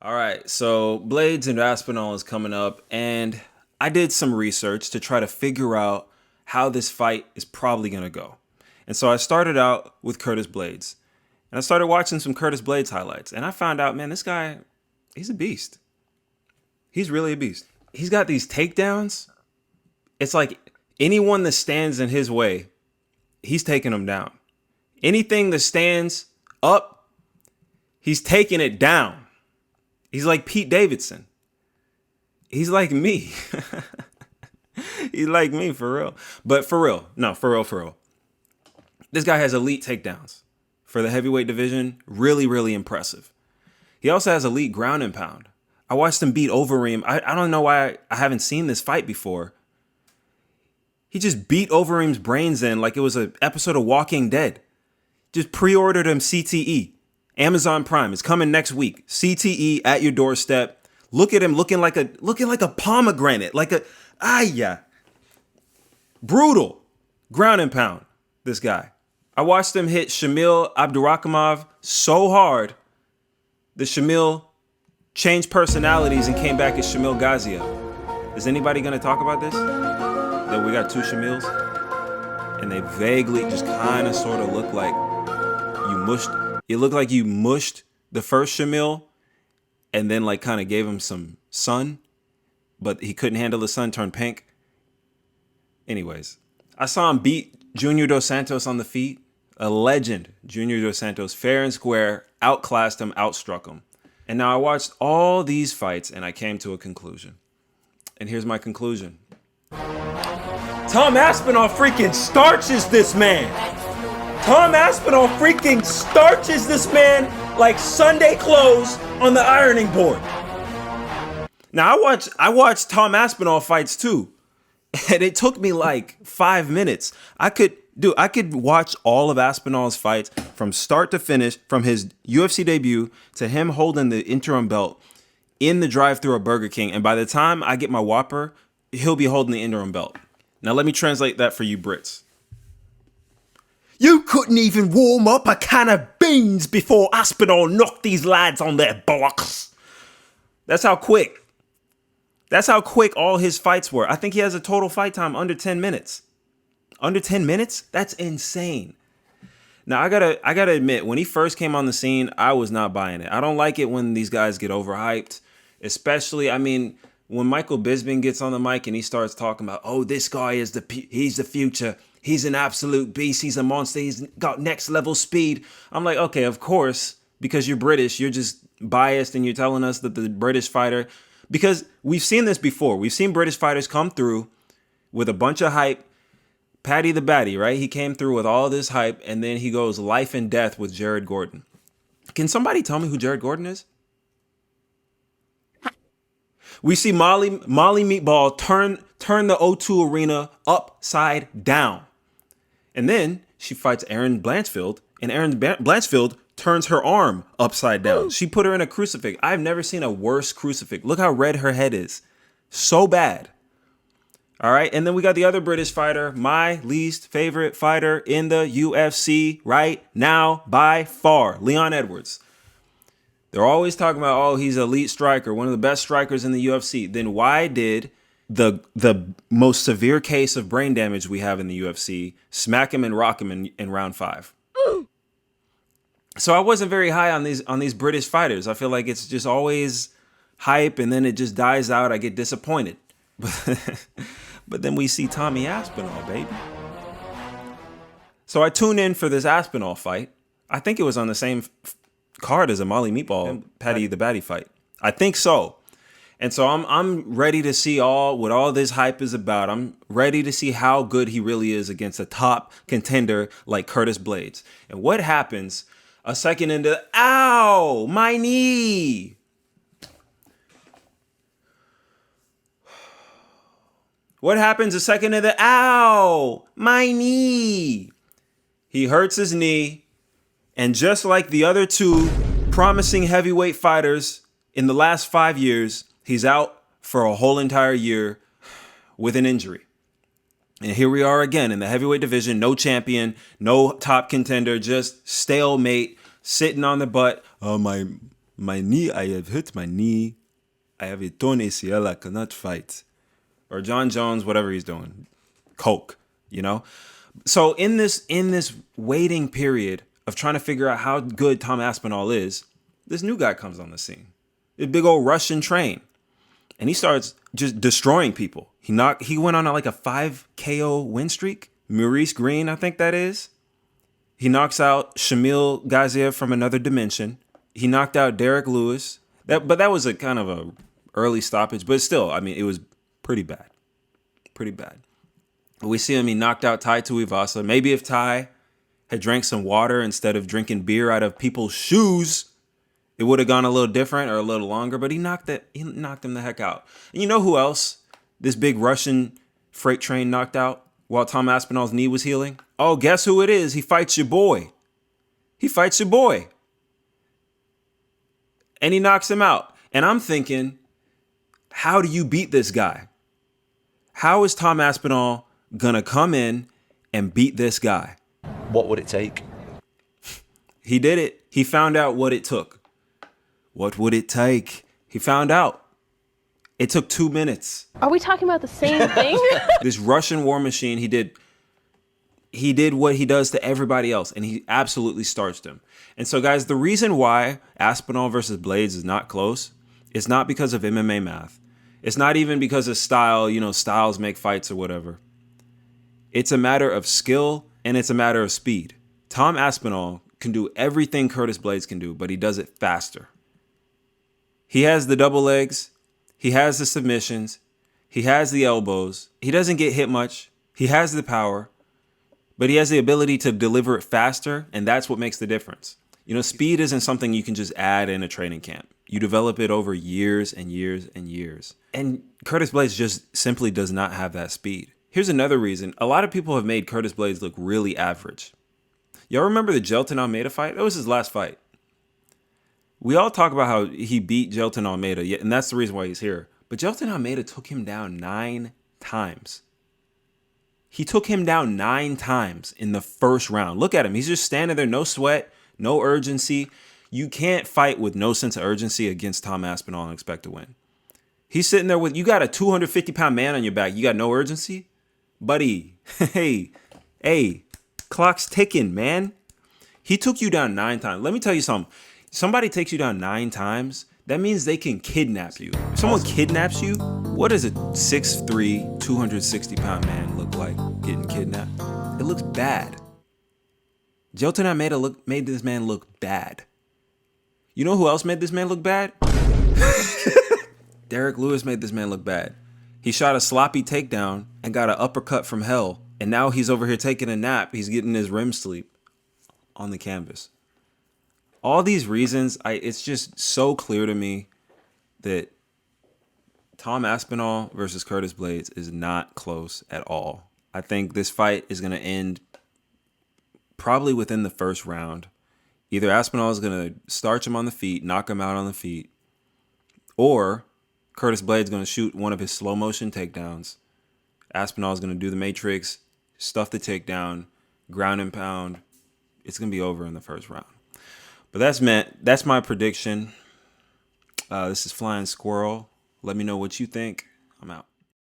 All right, so Blaydes and Aspinall is coming up, and I did some research to try to figure out how this fight is probably going to go. And so I started out with Curtis Blaydes, and I started watching some Curtis Blaydes highlights, and I found out, man, this guy, he's a beast. He's really a beast. He's got these takedowns. It's like anyone that stands in his way, he's taking them down. Anything that stands up, he's taking it down. He's like Pete Davidson. He's like me. He's like me for real. But for real. No, for real. This guy has elite takedowns for the heavyweight division. Really, really impressive. He also has elite ground and pound. I watched him beat Overeem. I don't know why I haven't seen this fight before. He just beat Overeem's brains in like it was an episode of Walking Dead. Just pre-ordered him CTE. Amazon Prime is coming next week. CTE at your doorstep. Look at him looking like a pomegranate, yeah. Brutal ground and pound. This guy. I watched him hit Shamil Abdurakhimov so hard that Shamil changed personalities and came back as Shamil Gaziev. Is anybody going to talk about this? That we got two Shamils, and they vaguely just kind of sort of look like you mushed. It looked like you mushed the first Shamil and then like kind of gave him some sun, but he couldn't handle the sun, turned pink. Anyways, I saw him beat Junior Dos Santos on the feet. A legend, Junior Dos Santos, fair and square, outclassed him, outstruck him. And now I watched all these fights and I came to a conclusion. And here's my conclusion. Tom Aspinall freaking starches this man. Tom Aspinall freaking starches this man like Sunday clothes on the ironing board. Now I watched Tom Aspinall fights too. And it took me like 5 minutes. I could watch all of Aspinall's fights from start to finish, from his UFC debut to him holding the interim belt in the drive-thru of Burger King. And by the time I get my Whopper, he'll be holding the interim belt. Now let me translate that for you Brits. You couldn't even warm up a can of beans before Aspinall knocked these lads on their bollocks. That's how quick all his fights were. I think he has a total fight time under 10 minutes. Under 10 minutes? That's insane. Now, I gotta admit, when he first came on the scene, I was not buying it. I don't like it when these guys get overhyped. Especially, when Michael Bisping gets on the mic and he starts talking about, oh, this guy he's the future. He's an absolute beast. He's a monster. He's got next level speed. I'm like, okay, of course, because you're British, you're just biased and you're telling us that the British fighter, because we've seen this before. We've seen British fighters come through with a bunch of hype. Paddy the Baddy, right? He came through with all this hype and then he goes life and death with Jared Gordon. Can somebody tell me who Jared Gordon is? We see Molly Meatball turn the O2 Arena upside down. And then she fights Erin Blanchfield, and Erin Blanchfield turns her arm upside down. She put her in a crucifix. I've never seen a worse crucifix. Look how red her head is. So bad. All right. And then we got the other British fighter, my least favorite fighter in the UFC right now by far, Leon Edwards. They're always talking about, oh, he's an elite striker, one of the best strikers in the UFC. Then why did the most severe case of brain damage we have in the UFC smack him and rock him in round 5? So I wasn't very high on these British fighters. I feel like it's just always hype and then it just dies out. I get disappointed. But then we see Tommy Aspinall, baby. So I tune in for this Aspinall fight. I think it was on the same card as a Molly Meatball and Paddy the Baddy fight. I think so. And so I'm ready to see what all this hype is about. I'm ready to see how good he really is against a top contender like Curtis Blaydes. And what happens a second into, ow, my knee. What happens a second into, ow, my knee. He hurts his knee. And just like the other two promising heavyweight fighters in the last 5 years, he's out for a whole entire year with an injury. And here we are again in the heavyweight division, no champion, no top contender, just stalemate, sitting on the butt. Oh, my My knee, I have hit my knee. I have a torn ACL. I cannot fight. Or John Jones, whatever he's doing. Coke, you know? So in this waiting period of trying to figure out how good Tom Aspinall is, this new guy comes on the scene. This big old Russian train. And he starts just destroying people. He went on like a 5 KO win streak. Maurice Green, I think that is. He knocks out Shamil Gaziev from another dimension. He knocked out Derek Lewis. But that was a kind of a early stoppage. But still, I mean, it was pretty bad. Pretty bad. We see him, he knocked out Tai Tuivasa. Maybe if Tai had drank some water instead of drinking beer out of people's shoes, it would have gone a little different or a little longer, but he knocked him the heck out. And you know who else this big Russian freight train knocked out while Tom Aspinall's knee was healing? Oh, guess who it is? He fights your boy. And he knocks him out. And I'm thinking, how do you beat this guy? How is Tom Aspinall going to come in and beat this guy? What would it take? He did it. He found out what it took. What would it take? He found out. It took 2 minutes. Are we talking about the same thing? This Russian war machine, he did what he does to everybody else, and he absolutely starched him. And so, guys, the reason why Aspinall versus Blaydes is not close is not because of MMA math. It's not even because of style, styles make fights or whatever. It's a matter of skill, and it's a matter of speed. Tom Aspinall can do everything Curtis Blaydes can do, but he does it faster. He has the double legs. He has the submissions. He has the elbows. He doesn't get hit much. He has the power, but he has the ability to deliver it faster, and that's what makes the difference. Speed isn't something you can just add in a training camp. You develop it over years and years and years. And Curtis Blaydes just simply does not have that speed. Here's another reason. A lot of people have made Curtis Blaydes look really average. Y'all remember the Jelton Almeida fight? That was his last fight. We all talk about how he beat Jelton Almeida, and that's the reason why he's here. But Jelton Almeida took him down 9 times. He took him down 9 times in the first round. Look at him. He's just standing there, no sweat, no urgency. You can't fight with no sense of urgency against Tom Aspinall and expect to win. He's sitting there you got a 250-pound man on your back. You got no urgency? Buddy, hey, clock's ticking, man. He took you down 9 times. Let me tell you something. Somebody takes you down 9 times, that means they can kidnap you. If someone kidnaps you, what does a 6'3", 260-pound man look like getting kidnapped? It looks bad. Jelton Almeida made this man look bad. You know who else made this man look bad? Derek Lewis made this man look bad. He shot a sloppy takedown and got an uppercut from hell. And now he's over here taking a nap. He's getting his REM sleep on the canvas. All these reasons, it's just so clear to me that Tom Aspinall versus Curtis Blaydes is not close at all. I think this fight is going to end probably within the first round. Either Aspinall is going to starch him on the feet, knock him out on the feet, or Curtis Blaydes is going to shoot one of his slow motion takedowns. Aspinall is going to do the Matrix, stuff the takedown, ground and pound. It's going to be over in the first round. But that's my prediction. This is Flying Squirrel. Let me know what you think. I'm out.